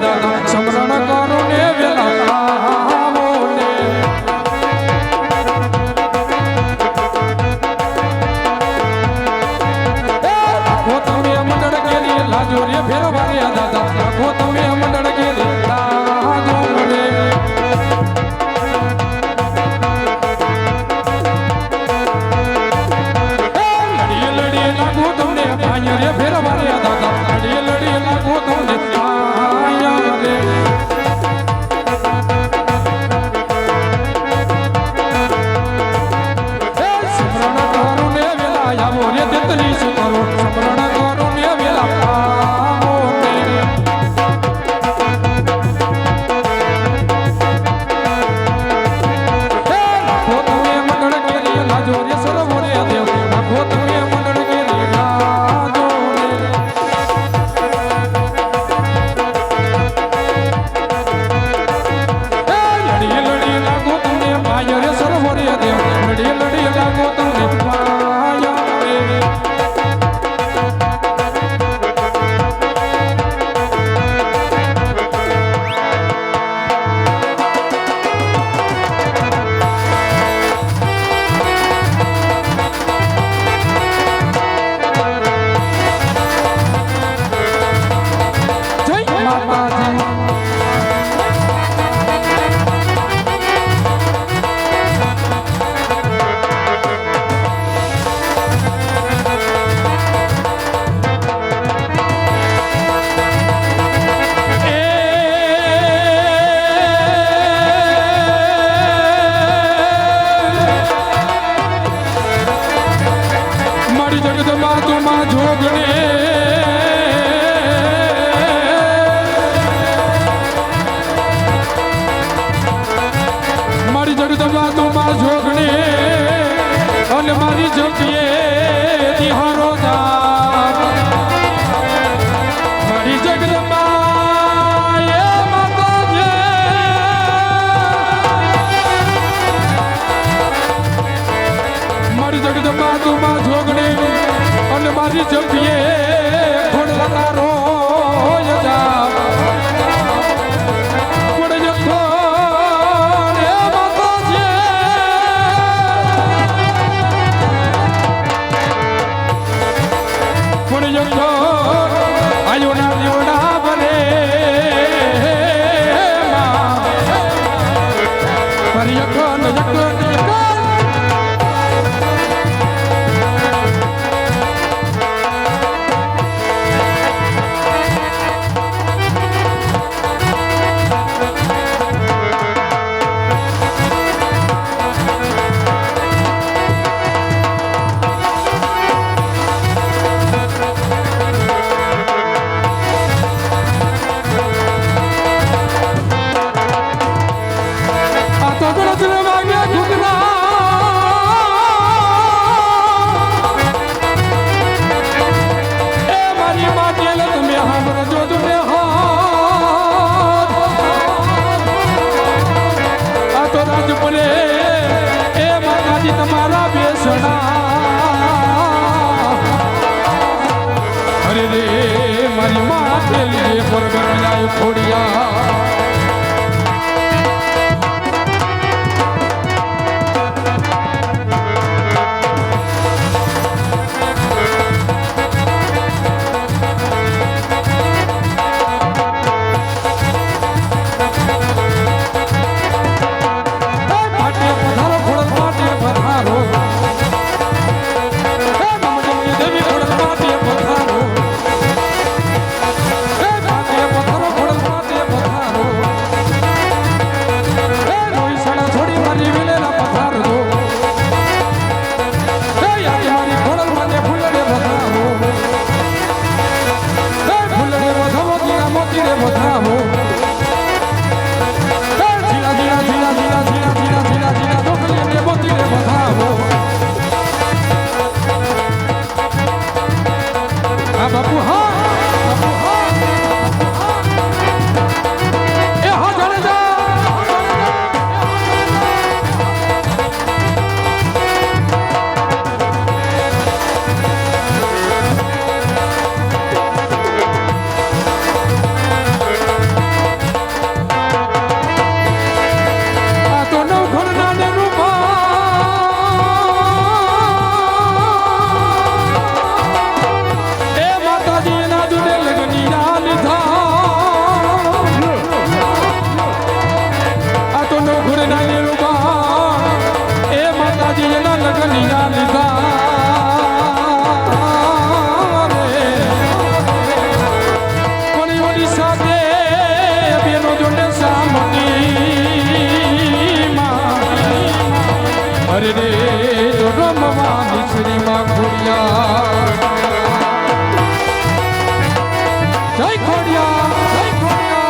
દાદા સમરણ કરો ને વેલા આવો ને રાખો તમે મંડળ કેરી લાજો રે ફેરવા રે દાદા રાખો તમે મંડળ કેરી લાજો રે લડી લાગો તમને ભાઈ રે ફેરવા રે દાદા લડી લાગો તમને ભાઈ રે સમરણ કરો ને વેલા આવો રે તેતલી શું કરો સમરણ કરો ને વેલા આવો ને રાખો તમે મંડળ કેરી લાજો રે સરોવો રે દેવ રાખો તમે મંડળ કેરી લાજો રે લડી લડી લાગો તમને ભાઈ રે સરોવો રે દેવ લડી લડી લાગો તમને ભાઈ રે જય માતાજી મારી જગદંબા તુમા જોગણે મારી જગદંબા તુમા જોગણે અને મારી જગીએ નિહારો મારી જગદંબા એ માતાજી મારી જગદંબા તુમા જોગણે અને મારી જપીએ ખોડલા રોય જા ખોડ જખો રે માતાજી ખોડ જખો આયો ના દેવડા બને મારી જખો ન જખો તમારા બેસણા અરે રે મારી માથે લીધે પરગટ લાય ખોડિયા દિયા લીધા રે કોની ઓડી સાથે બેનો જોડે સામટી માં અરે રે રમવાની શ્રી માં ખોડિયા જય ખોડિયા જય ખોડિયા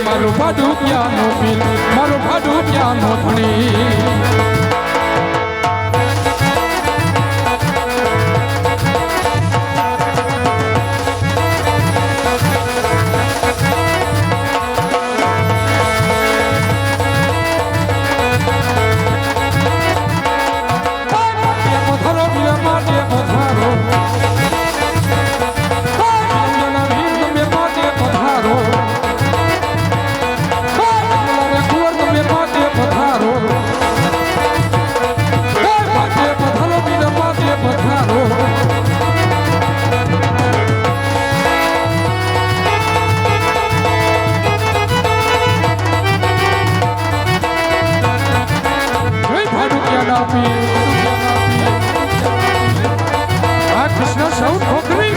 મારું ભાડું ક્યાંનો પીલ મારું ભાડું ક્યાંનો ધણી Krishna South Hokri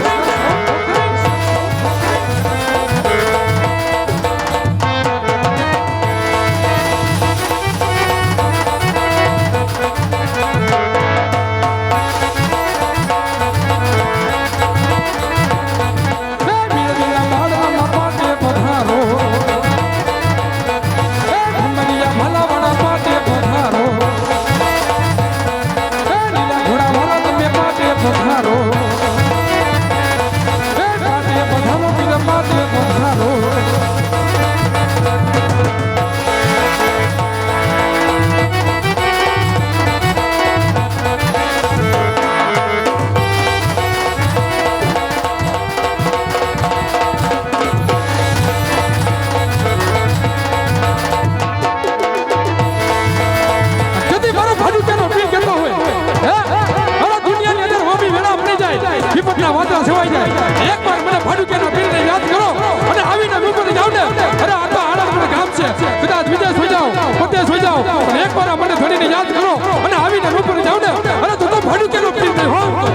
વિપતના વાદળા છવાઈ જાય એકવાર મને ભાડુકેના પીરને યાદ કરો અને આવીને ઉપર જાવ ને અરે આ તો આળંદ ગામ છે કદાચ વિદેશ હોઈ જાવ પરદેશ હોઈ જાવ પણ એકવાર મને ધણીને યાદ કરો અને આવીને ઉપર જાવ ને અરે તો ભાડુકેનો પીર નહીં હો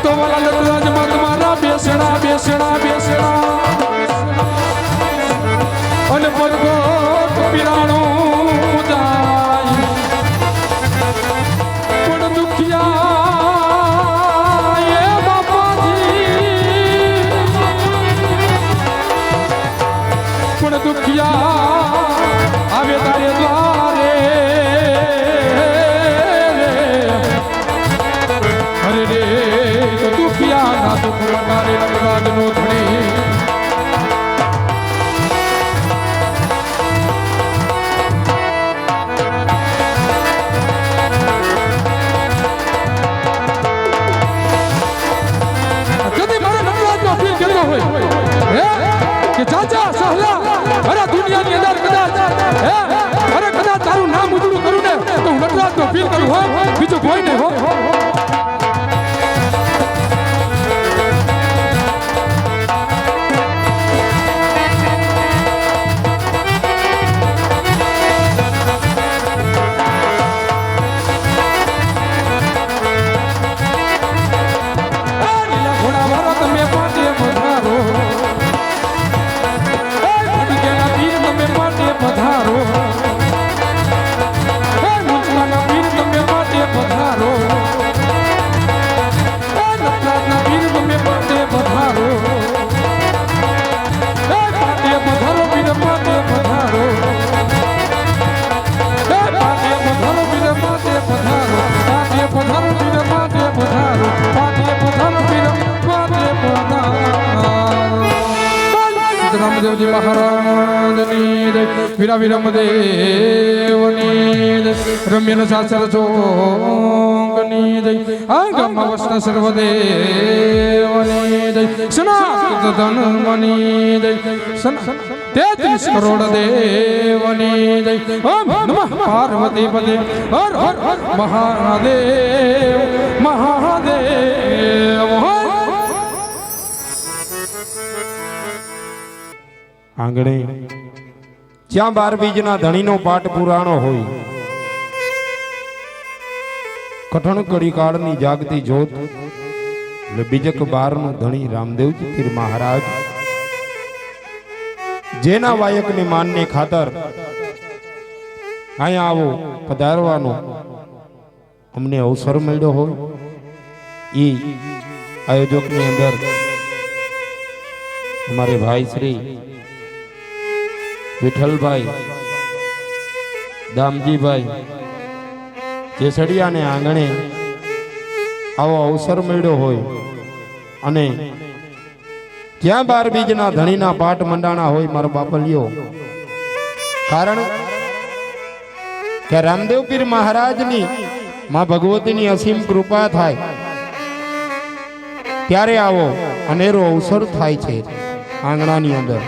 તો વાલા લટરાજ માં તમારા બેસે કદાચ તો ફીલ કરવું હોય બીજું કોઈ નહીં હો રામદેવજી મહારાજની જય વીરા વિરમદેવની જય રમ્યન શાસ્ત્ર ચોકની જય આ ગામમાં વસતા સર્વદેવની જય સનાતન ધનમની જય 33 કરોડ દેવની જય ઓમ નમઃ પાર્વતી પદે હર હર હર મહાદેવ મહાદેવ આંગણે જ્યાં 12 બીજના ધણીનો પાઠ પુરાણો હોય કઠણ કડી કાળની જાગતી જોત એટલે બીજક 12 નું ધણી રામદેવજી પીર મહારાજ જેના વાયકની માનને ખાતર અહીંયા આવો પધારવાનો અમને અવસર મળ્યો હોય એ આયોજકની અંદર हमारे भाई श्री विठलभाई दामजीभाई जेसड़िया ने आंगणे आवो अवसर मेळ्यो होय अने ज्यां 12 बीजना धणीना पाठ मंडाणा होय मारो बापलियो कारण के रामदेव पीर महाराजनी मां भगवतीनी असीम कृपा थाय त्यारे आवो अनेरो अवसर थाय छे आंगणानी अंदर